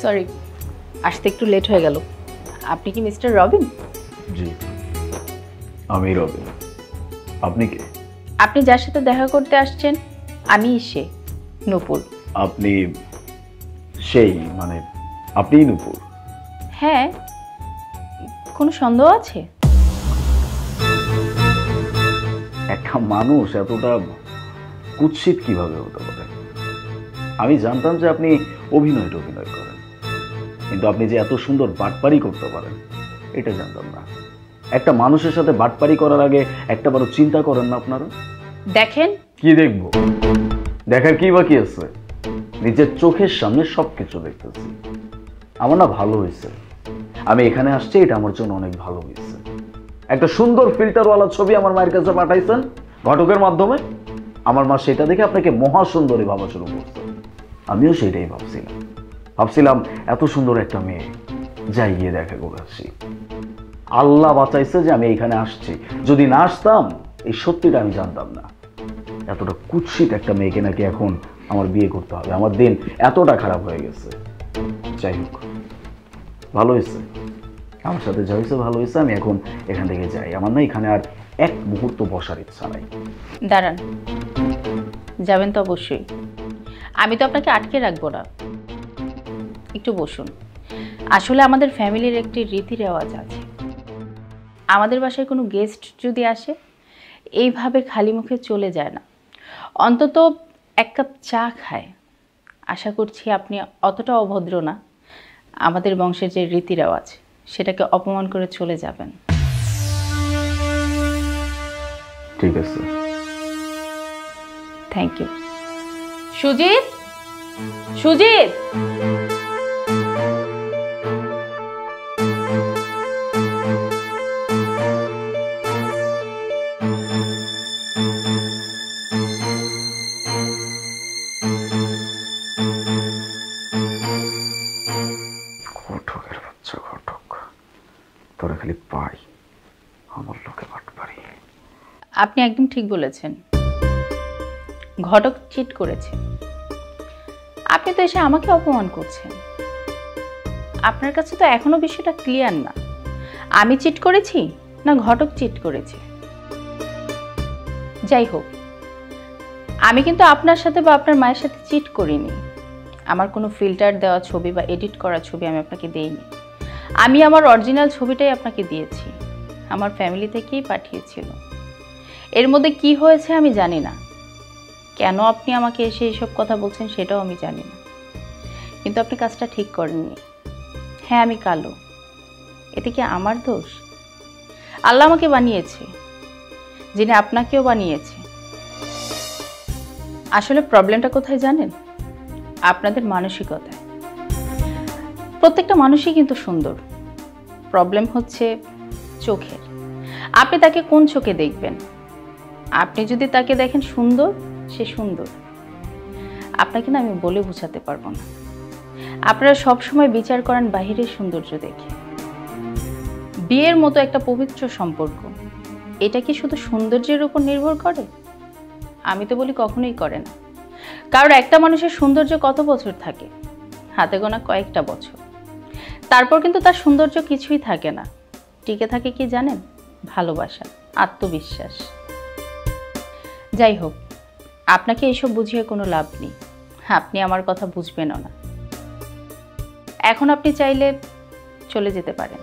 Sorry, আসতে একটু late হয়ে গেল। আপনি কি মিস্টার রবিন? জি, আমি রবিন। আপনি কে? আপনি যার সাথে দেখা করতে আসছেন আমি সে, নূপুর। আপনি সেই মানে আপনিই নূপুর? হ্যাঁ, কোনো সন্দেহ আছে? একটা মানুষ এতটা কুৎসিত কিভাবে হতে পারে? আমি জানতাম যে আপনি অভিনয় করেন, কিন্তু আপনি যে এত সুন্দর বাটপারি করতে পারেন এটা জানতাম না। একটা মানুষের সাথে বাটপারি করার আগে একটাবারও চিন্তা করেন না আপনারা? দেখেন। কি দেখবো? দেখার কি বাকি আছে? নিজের চোখের সামনে সবকিছু দেখতেছি। আমার না ভালো হয়েছে আমি এখানে আসছি, এটা আমার জন্য অনেক ভালো হয়েছে। একটা সুন্দর ফিল্টারওয়ালা ছবি আমার মায়ের কাছে পাঠাইছেন ঘটকের মাধ্যমে। আমার মা সেটা দেখে আপনাকে মহাসুন্দরী ভাবা শুরু করছে। আমিও সেটাই ভাবছিলাম এত সুন্দর একটা মেয়ে, যাই গিয়ে দেখা করে আসি। আল্লাহ বাঁচাইছে যে আমি এখানে আসছি। যদি না আসতাম এই সত্যিটা আমি জানতাম না। এতটা কুৎসিত একটা মেয়েকে নাকি এখন আমার বিয়ে করতে হবে। আমার দিন এতটা খারাপ হয়ে গেছে। যাই হোক, ভালো হয়েছে আমার সাথে যা হয়েছে, ভালো হয়েছে। আমি এখন এখান থেকে যাই। আমার না এখানে আর এক মুহূর্ত বসার ইচ্ছা নাই। দাঁড়ান, যাবেন তো অবশ্যই। আমি তো আপনাকে আটকে রাখবো না, একটু বসুন। আসলে আমাদের ফ্যামিলির একটি রীতি রেওয়াজ আছে, আমাদের বাসায় কোনো গেস্ট যদি আসে এইভাবে খালি মুখে চলে যায় না, অন্তত এক কাপ চা খায়। আশা করছি আপনি অতটা অভদ্র না, আমাদের বংশের যে রীতি রেওয়াজ সেটাকে অপমান করে চলে যাবেন। ঠিক আছে। Thank you. সুজিত, সুজিত! ঘটকের বাচ্চা ঘটক, তোরা খালি পাই আমার লোকে বাটপারি। আপনি একদম ঠিক বলেছেন, ঘটক চিট করেছে। আপনি তো এসে আমাকে অপমান করছেন। আপনার কাছে তো এখনো বিষয়টা ক্লিয়ার না, আমি চিট করেছি না ঘটক চিট করেছে। যাই হোক, আমি কিন্তু আপনার সাথে বা আপনার মায়ের সাথে চিট করিনি। আমার কোনো ফিল্টার দেওয়া ছবি বা এডিট করা ছবি আমি আপনাকে দেইনি। আমি আমার অরিজিনাল ছবিটাই আপনাকে দিয়েছি, আমার ফ্যামিলি থেকেই পাঠিয়েছিল। এর মধ্যে কি হয়েছে আমি জানি না, কেন আপনি আমাকে এসে এইসব কথা বলছেন সেটাও আমি জানি না, কিন্তু আপনি কাজটা ঠিক করেননি। হ্যাঁ, আমি কালো, এতে কি আমার দোষ? আল্লাহ আমাকে বানিয়েছে, যিনি আপনাকেও বানিয়েছে। আসলে প্রবলেমটা কোথায় জানেন? আপনাদের মানসিকতায়। প্রত্যেকটা মানুষই কিন্তু সুন্দর, প্রবলেম হচ্ছে চোখের। আপনি তাকে কোন চোখে দেখবেন? আপনি যদি তাকে দেখেন সুন্দর, সে সুন্দর। আপনাকে না আমি বলে বোঝাতে পারবো না। আপনারা সবসময় বিচার করেন বাহিরের সৌন্দর্য দেখে। বিয়ের মতো একটা পবিত্র সম্পর্ক, এটা কি শুধু সৌন্দর্যের উপর নির্ভর করে? আমি তো বলি কখনোই করে না। কারণ একটা মানুষের সৌন্দর্য কত বছর থাকে? হাতে গোনা কয়েকটা বছর। তারপর কিন্তু তার সৌন্দর্য কিছুই থাকে না। টিকে থাকে কি জানেন? ভালোবাসা, আত্মবিশ্বাস। যাই হোক, আপনাকে এইসব বুঝিয়ে কোনো লাভ নেই, আপনি আমার কথা বুঝবেনও না। এখন আপনি চাইলে চলে যেতে পারেন।